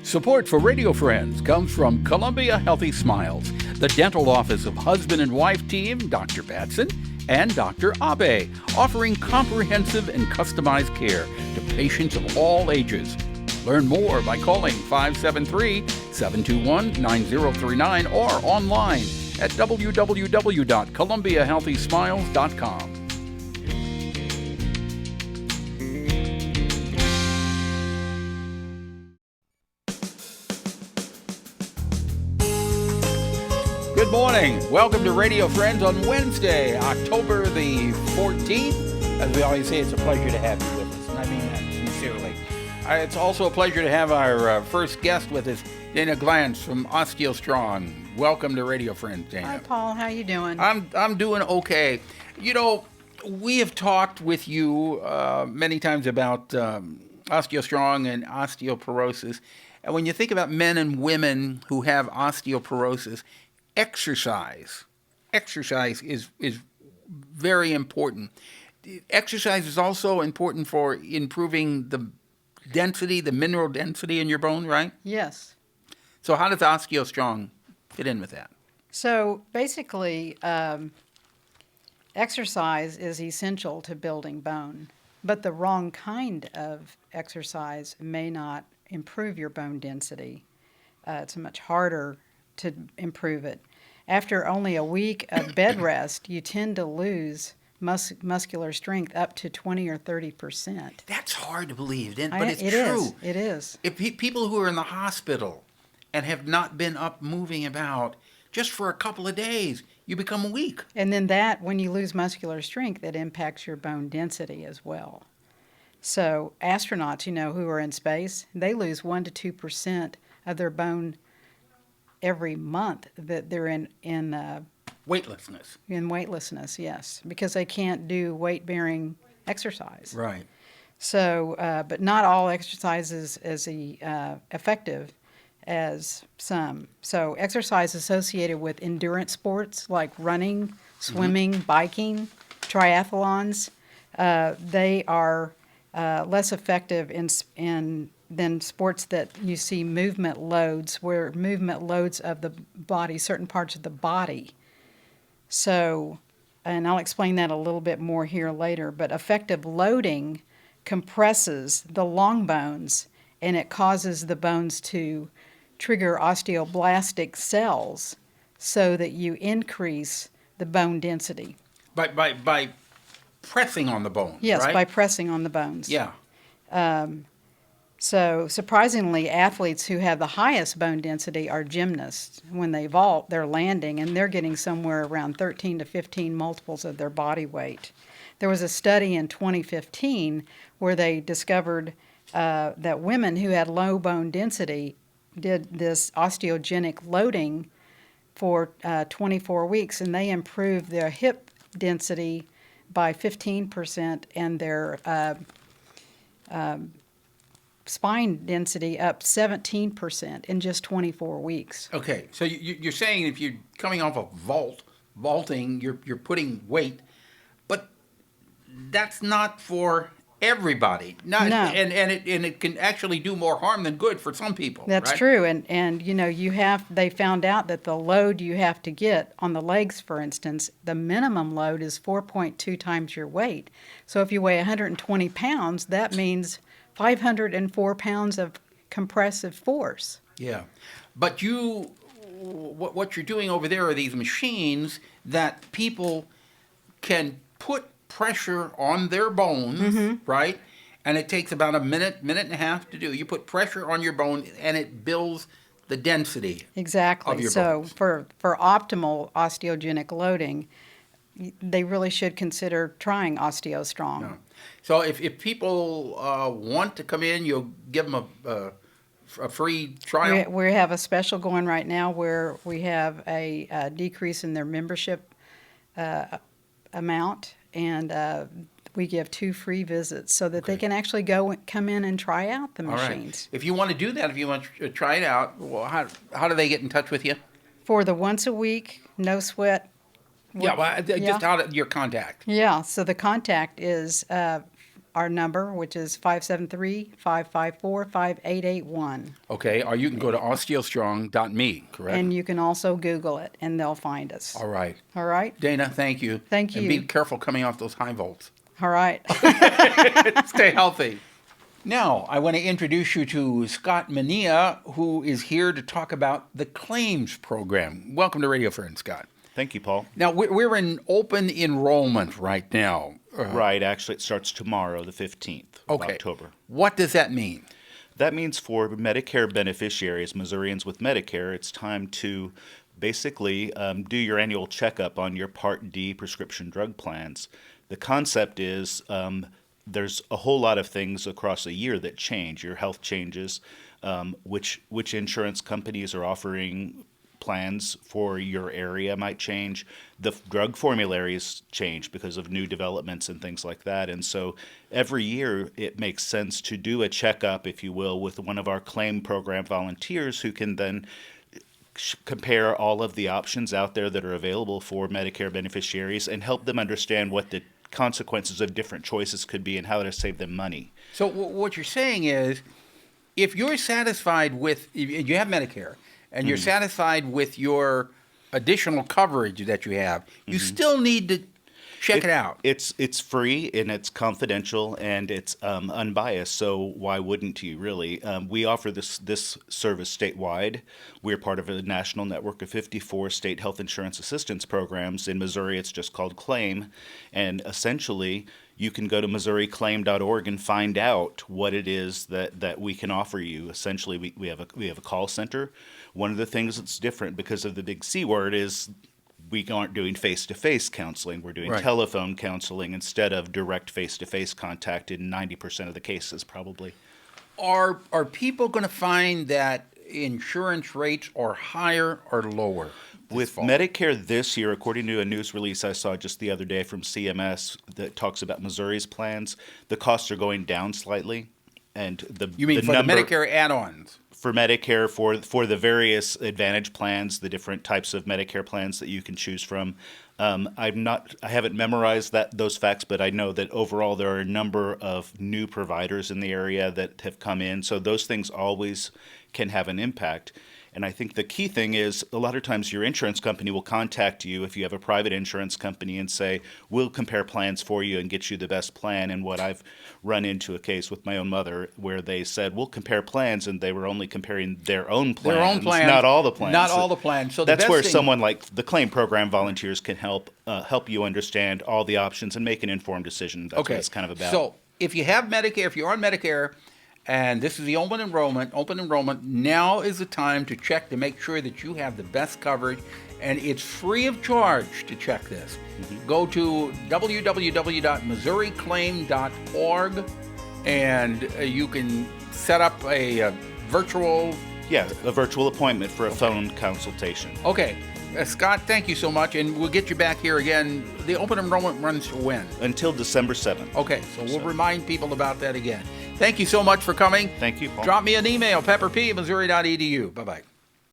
Support for Radio Friends comes from Columbia Healthy Smiles, the dental office of husband and wife team Dr. Batson and Dr. Abe, offering comprehensive and customized care to patients of all ages. Learn more by calling 573-721-9039 or online at www.columbiahealthysmiles.com. Good morning. Welcome to Radio Friends on Wednesday, October the 14th. As we always say, it's a pleasure to have you with us, and I mean that sincerely. It's also a pleasure to have our first guest with us, Dayna Glanz from OsteoStrong. Welcome to Radio Friends, Dayna. Hi, Paul. How you doing? I'm doing okay. You know, we have talked with you many times about OsteoStrong and osteoporosis. And when you think about men and women who have osteoporosis, exercise is very important. Exercise is also important for improving the density, the mineral density in your bone, right? Yes. So how does OsteoStrong fit in with that? So basically, exercise is essential to building bone, but the wrong kind of exercise may not improve your bone density. It's much harder to improve it. After only a week of bed rest, you tend to lose muscular strength up to 20 or 30%. That's hard to believe, but it's true. It is. If people who are in the hospital and have not been up moving about just for a couple of days, you become weak. And then when you lose muscular strength, it impacts your bone density as well. So astronauts, who are in space, they lose 1 to 2% of their bone every month that they're in weightlessness. In weightlessness, yes, because they can't do weight-bearing exercise. Right. So, but not all exercise is as effective as some. So exercise associated with endurance sports like running, swimming, biking, triathlons, they are less effective than sports that you see movement loads, where movement loads of the body, certain parts of the body. So, and I'll explain that a little bit more here later, but effective loading compresses the long bones, and it causes the bones to trigger osteoblastic cells so that you increase the bone density. By pressing on the bones, yes, right? By pressing on the bones. Yeah. So surprisingly, athletes who have the highest bone density are gymnasts. When they vault, they're landing, and they're getting somewhere around 13 to 15 multiples of their body weight. There was a study in 2015 where they discovered that women who had low bone density did this osteogenic loading for 24 weeks, and they improved their hip density by 15% and their spine density up 17% in just 24 weeks. Okay, so you're saying if you're coming off of vaulting, you're putting weight, but that's not for everybody. No. And it can actually do more harm than good for some people. That's right? true, and they found out that the load you have to get on the legs, for instance, the minimum load is 4.2 times your weight. So if you weigh 120 pounds, that means 504 pounds of compressive force. Yeah. But what you're doing over there are these machines that people can put pressure on their bones, right? And it takes about a minute and a half to do. You put pressure on your bone, and it builds the density exactly. of your bones. So for optimal osteogenic loading, they really should consider trying OsteoStrong. Yeah. So if people want to come in, you'll give them a free trial? We have a special going right now where we have a decrease in their membership amount, and we give 2 free visits so that they can actually come in and try out the machines. Right. If you want to do that, if you want to try it out, well, how do they get in touch with you? For the once a week, no sweat. Just your contact. Yeah, so the contact is our number, which is 573-554-5881. Okay, or you can go to osteostrong.me, correct? And you can also Google it, and they'll find us. All right. All right? Dayna, thank you. Thank And you. be careful coming off those high volts. All right. Stay healthy. Now, I want to introduce you to SCOTT MINIEA, who is here to talk about the claims program. Welcome to Radio Friends, Scott. Thank you, Paul. Now, we're in open enrollment right now. Right, actually, it starts tomorrow, the 15th of October. What does that mean? That means for Medicare beneficiaries, Missourians with Medicare, it's time to basically do your annual checkup on your Part D prescription drug plans. The concept is there's a whole lot of things across a year that change. Your health changes, which insurance companies are offering plans for your area might change. The drug formularies change because of new developments and things like that. And so every year it makes sense to do a checkup, if you will, with one of our claim program volunteers who can then compare all of the options out there that are available for Medicare beneficiaries and help them understand what the consequences of different choices could be and how to save them money. So what you're saying is, if you're satisfied with, if you have Medicare, and you're satisfied with your additional coverage that you have, you still need to check it out. It's free and it's confidential and it's unbiased. So why wouldn't you really? We offer this service statewide. We're part of a national network of 54 state health insurance assistance programs. In Missouri, it's just called CLAIM, and essentially you can go to MissouriClaim.org and find out what it is that we can offer you. Essentially, we have a call center. One of the things that's different because of the big C word is we aren't doing face-to-face counseling. We're doing telephone counseling instead of direct face-to-face contact in 90% of the cases, probably. Are people going to find that insurance rates are higher or lower? With Medicare this year, according to a news release I saw just the other day from CMS that talks about Missouri's plans, the costs are going down slightly. And you mean for the Medicare add-ons? For Medicare, for the various Advantage plans, the different types of Medicare plans that you can choose from. I haven't memorized those facts, but I know that overall there are a number of new providers in the area that have come in. So those things always can have an impact. And I think the key thing is a lot of times your insurance company will contact you if you have a private insurance company and say, we'll compare plans for you and get you the best plan. And what I've run into a case with my own mother where they said, we'll compare plans, and they were only comparing their own plans, not all the plans. Not all the plans. So that's where someone like the claim program volunteers can help you understand all the options and make an informed decision. That's what it's kind of about. So if you have Medicare, if you're on Medicare, and this is the open enrollment, now is the time to check to make sure that you have the best coverage, and it's free of charge to check this. Go to www.missouriclaim.org, and you can set up a virtual... Yeah, a virtual appointment for a phone consultation. Okay. Scott, thank you so much, and we'll get you back here again. The open enrollment runs to when? Until December 7th. Okay, so we'll remind people about that again. Thank you so much for coming. Thank you, Paul. Drop me an email, pepperp@missouri.edu. Bye-bye.